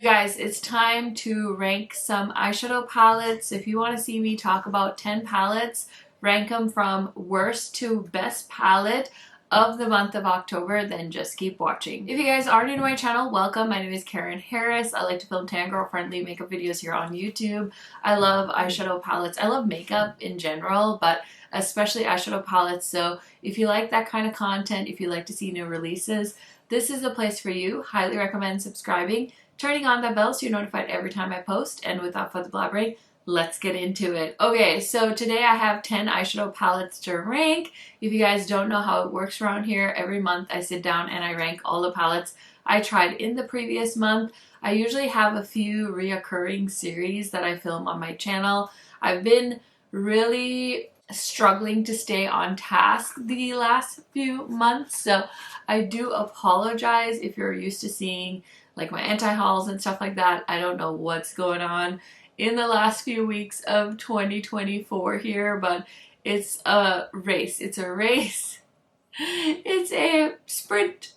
Guys, it's time to rank some eyeshadow palettes. If you want to see me talk about 10 palettes, rank them from worst to best palette of the month of October, then just keep watching. If you guys are new to my channel, welcome. My name is Karen Harris. I like to film tan girl friendly makeup videos here on YouTube. I love eyeshadow palettes. I love makeup in general, but especially eyeshadow palettes. So if you like that kind of content, if you like to see new releases, this is the place for you. Highly recommend subscribing, turning on that bell so you're notified every time I post. And without further blabbering, let's get into it. Okay, so today I have 10 eyeshadow palettes to rank. If you guys don't know how it works around here, every month I sit down and I rank all the palettes I tried in the previous month. I usually have a few reoccurring series that I film on my channel. I've been really struggling to stay on task the last few months, so I do apologize if you're used to seeing like my anti-hauls and stuff like that. I don't know what's going on in the last few weeks of 2024 here, but it's a race. It's a race. It's a sprint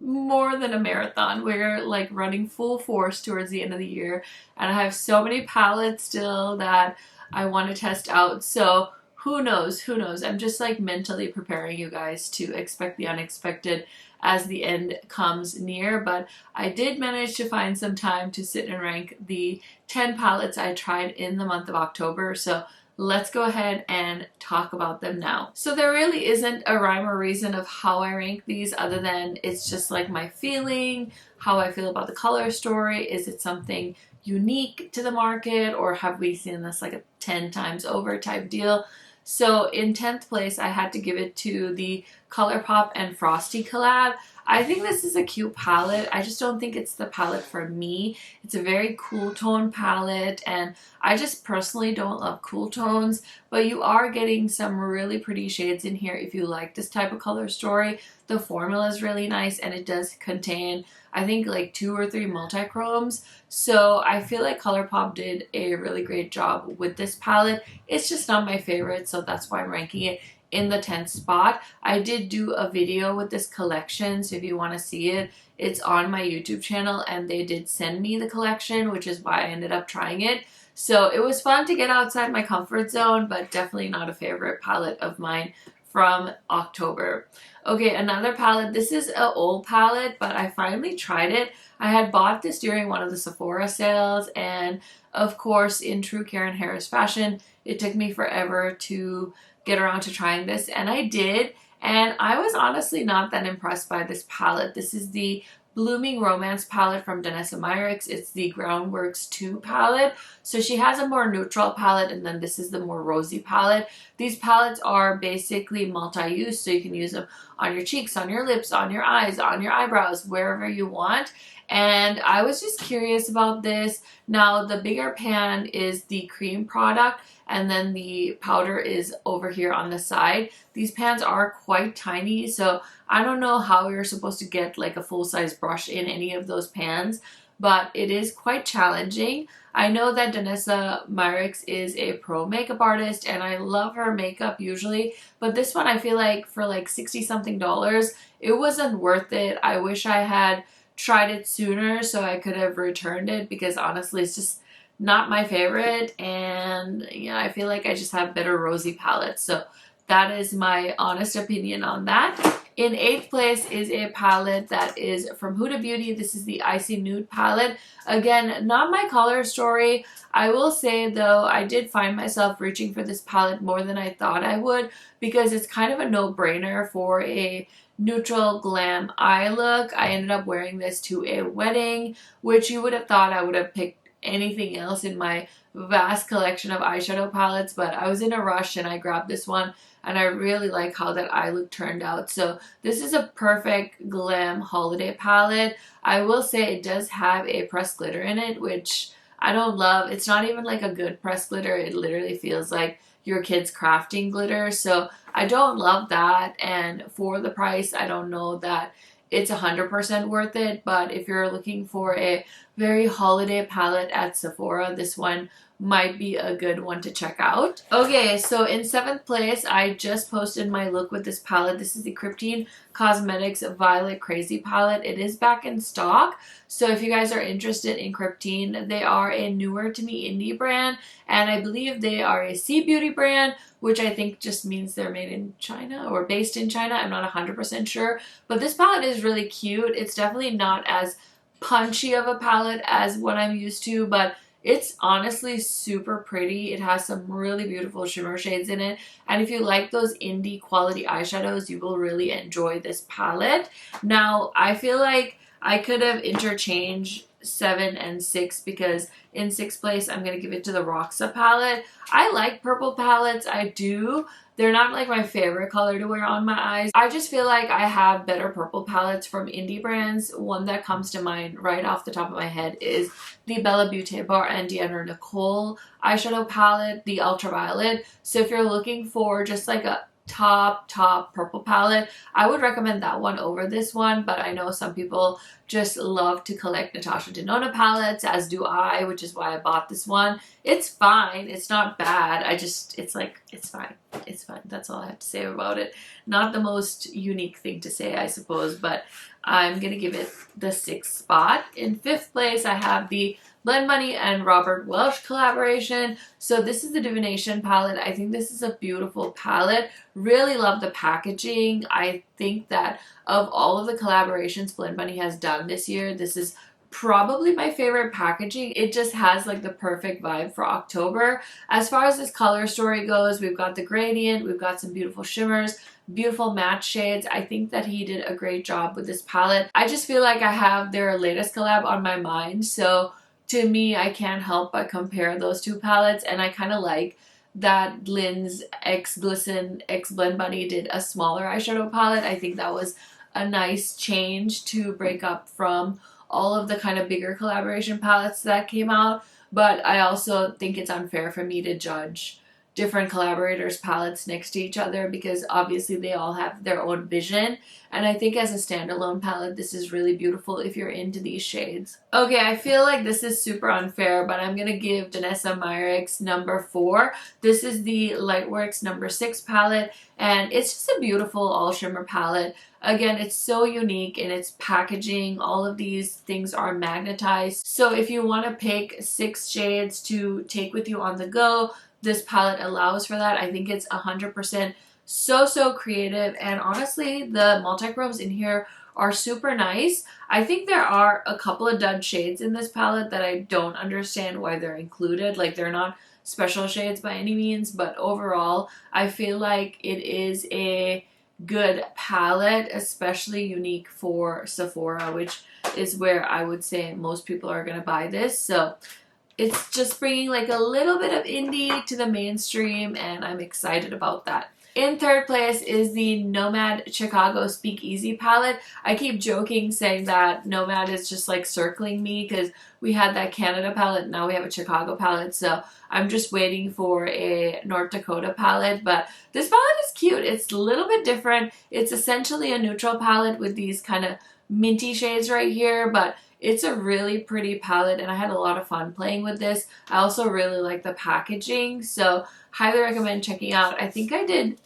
more than a marathon. We're like running full force towards the end of the year, and I have so many palettes still that I want to test out. So who knows? Who knows? I'm just like mentally preparing you guys to expect the unexpected as the end comes near, but I did manage to find some time to sit and rank the 10 palettes I tried in the month of October. So let's go ahead and talk about them now. So there really isn't a rhyme or reason of how I rank these other than it's just like my feeling, how I feel about the color story. Is it something unique to the market, or have we seen this like a 10 times over type deal? So in 10th place, I had to give it to the ColourPop and Frosty collab. I think this is a cute palette. I just don't think it's the palette for me. It's a very cool tone palette, and I just personally don't love cool tones, but you are getting some really pretty shades in here if you like this type of color story. The formula is really nice, and it does contain, I think, like 2 or 3 multi-chromes. So I feel like ColourPop did a really great job with this palette. It's just not my favorite, so that's why I'm ranking it in the 10th spot. I did do a video with this collection, so if you want to see it, it's on my YouTube channel, and they did send me the collection, which is why I ended up trying it. So it was fun to get outside my comfort zone, but definitely not a favorite palette of mine from October. Okay, another palette. This is an old palette, but I finally tried it. I had bought this during one of the Sephora sales, and of course, in true Karen Harris fashion, it took me forever to get around to trying this, and I did, and I was honestly not that impressed by this palette. This is the Blooming Romance palette from Dani Myrix. It's the Groundworks 2 palette. So she has a more neutral palette, and then this is the more rosy palette. These palettes are basically multi-use, so you can use them on your cheeks, on your lips, on your eyes, on your eyebrows, wherever you want. And I was just curious about this. Now, the bigger pan is the cream product, and then the powder is over here on the side. These pans are quite tiny, so I don't know how you're supposed to get like a full-size brush in any of those pans, but it is quite challenging. I know that Dani Myrix is a pro makeup artist, and I love her makeup usually, but this one I feel like for like 60 something dollars, it wasn't worth it. I wish I had tried it sooner so I could have returned it, because honestly it's just not my favorite, and yeah, I feel like I just have better rosy palettes. So that is my honest opinion on that. In 8th place is a palette that is from Huda Beauty. This is the Icy Nude palette. Again, not my color story. I will say though, I did find myself reaching for this palette more than I thought I would, because it's kind of a no-brainer for a neutral glam eye look. I ended up wearing this to a wedding, which you would have thought I would have picked anything else in my vast collection of eyeshadow palettes, but I was in a rush and I grabbed this one, and I really like how that eye look turned out. So this is a perfect glam holiday palette. I will say it does have a pressed glitter in it, which I don't love. It's not even like a good pressed glitter. It literally feels like your kid's crafting glitter. So I don't love that, and for the price, I don't know that it's 100% worth it. But if you're looking for a very holiday palette at Sephora, this one might be a good one to check out. Okay, so in 7th place, I just posted my look with this palette. This is the Crype Cosmetics Violet Crazy palette. It is back in stock, so if you guys are interested in Crype, they are a newer to me indie brand, and I believe they are a Sea Beauty brand, which I think just means they're made in China or based in China. I'm not 100% sure, but this palette is really cute. It's definitely not as punchy of a palette as what I'm used to, but it's honestly super pretty. It has some really beautiful shimmer shades in it, and if you like those indie quality eyeshadows, you will really enjoy this palette. Now, I feel like I could have interchanged 7 and 6 because in 6th place, I'm going to give it to the Roxa palette. I like purple palettes. I do. They're not like my favorite color to wear on my eyes. I just feel like I have better purple palettes from indie brands. One that comes to mind right off the top of my head is the Bella Beaute Bar and Deanna Nicole eyeshadow palette, the Ultraviolet. So if you're looking for just like a top purple palette, I would recommend that one over this one, but I know some people just love to collect Natasha Denona palettes, as do I, which is why I bought this one. It's fine. It's not bad. It's fine. It's fine. That's all I have to say about it. Not the most unique thing to say, I suppose, but I'm going to give it the 6th spot. In 5th place, I have the Blend Money and Robert Welch collaboration. So this is the Divination palette. I think this is a beautiful palette. Really love the packaging. I think that of all of the collaborations Blend Money has done this year, this is probably my favorite packaging. It just has like the perfect vibe for October. As far as this color story goes, we've got the gradient, we've got some beautiful shimmers, beautiful matte shades. I think that he did a great job with this palette. I just feel like I have their latest collab on my mind, so to me, I can't help but compare those two palettes, and I kind of like that Lynn's X Glisten X Blend Bunny did a smaller eyeshadow palette. I think that was a nice change to break up from all of the kind of bigger collaboration palettes that came out, but I also think it's unfair for me to judge different collaborators' palettes next to each other because obviously they all have their own vision, and I think as a standalone palette this is really beautiful if you're into these shades. Okay, I feel like this is super unfair, but I'm gonna give Dani Myrix number 4. This is the Lightworks number 6 palette, and it's just a beautiful all shimmer palette. Again, it's so unique in its packaging. All of these things are magnetized, so if you want to pick 6 shades to take with you on the go, this palette allows for that. I think it's 100% so creative, and honestly the multi-chromes in here are super nice. I think there are a couple of dud shades in this palette that I don't understand why they're included. Like, they're not special shades by any means, but overall I feel like it is a good palette, especially unique for Sephora, which is where I would say most people are going to buy this. So it's just bringing like a little bit of indie to the mainstream, and I'm excited about that. In 3rd place is the Nomad Chicago Speakeasy palette. I keep joking saying that Nomad is just like circling me because we had that Canada palette, and now we have a Chicago palette, so I'm just waiting for a North Dakota palette. But this palette is cute. It's a little bit different. It's essentially a neutral palette with these kind of minty shades right here, but it's a really pretty palette, and I had a lot of fun playing with this. I also really like the packaging, so highly recommend checking out. I think I did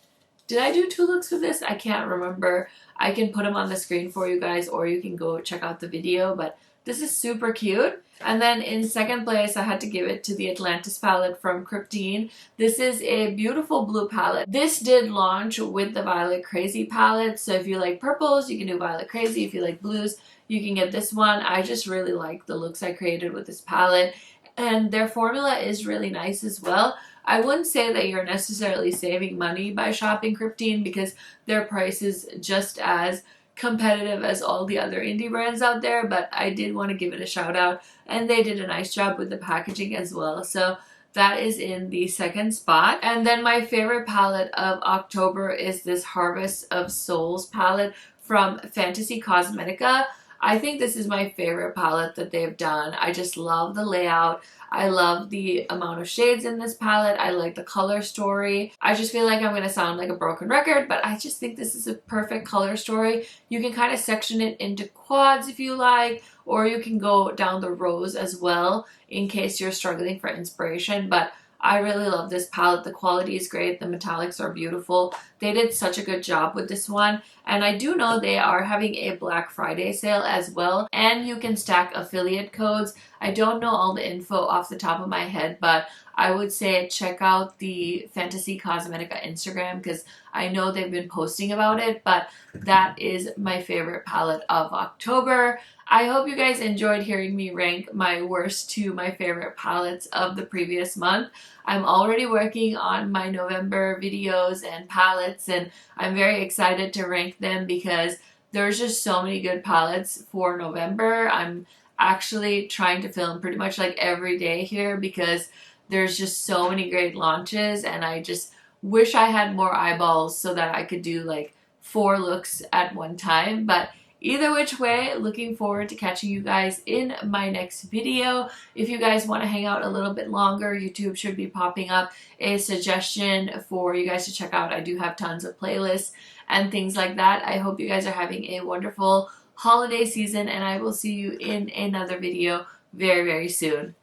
I do 2 looks with this? I can't remember. I can put them on the screen for you guys, or you can go check out the video, but this is super cute. And then in 2nd place, I had to give it to the Atlantis palette from Crype. This is a beautiful blue palette. This did launch with the Violet Crazy palette, so if you like purples, you can do Violet Crazy. If you like blues, you can get this one. I just really like the looks I created with this palette, and their formula is really nice as well. I wouldn't say that you're necessarily saving money by shopping Crype because their price is just as competitive as all the other indie brands out there, but I did want to give it a shout out, and they did a nice job with the packaging as well. So that is in the 2nd spot. And then my favorite palette of October is this Harvest of Souls palette from Fantasy Cosmetica. I think this is my favorite palette that they've done. I just love the layout. I love the amount of shades in this palette. I like the color story. I just feel like I'm going to sound like a broken record, but I just think this is a perfect color story. You can kind of section it into quads if you like, or you can go down the rows as well in case you're struggling for inspiration. But I really love this palette. The quality is great. The metallics are beautiful. They did such a good job with this one. And I do know they are having a Black Friday sale as well. And you can stack affiliate codes. I don't know all the info off the top of my head, but I would say check out the Fantasy Cosmetica Instagram because I know they've been posting about it, but that is my favorite palette of October. I hope you guys enjoyed hearing me rank my worst to my favorite palettes of the previous month. I'm already working on my November videos and palettes, and I'm very excited to rank them because there's just so many good palettes for November. I'm actually trying to film pretty much like every day here because there's just so many great launches, and I just wish I had more eyeballs so that I could do like 4 looks at one time. But either which way, looking forward to catching you guys in my next video. If you guys want to hang out a little bit longer, YouTube should be popping up a suggestion for you guys to check out. I do have tons of playlists and things like that. I hope you guys are having a wonderful holiday season, and I will see you in another video very, very soon.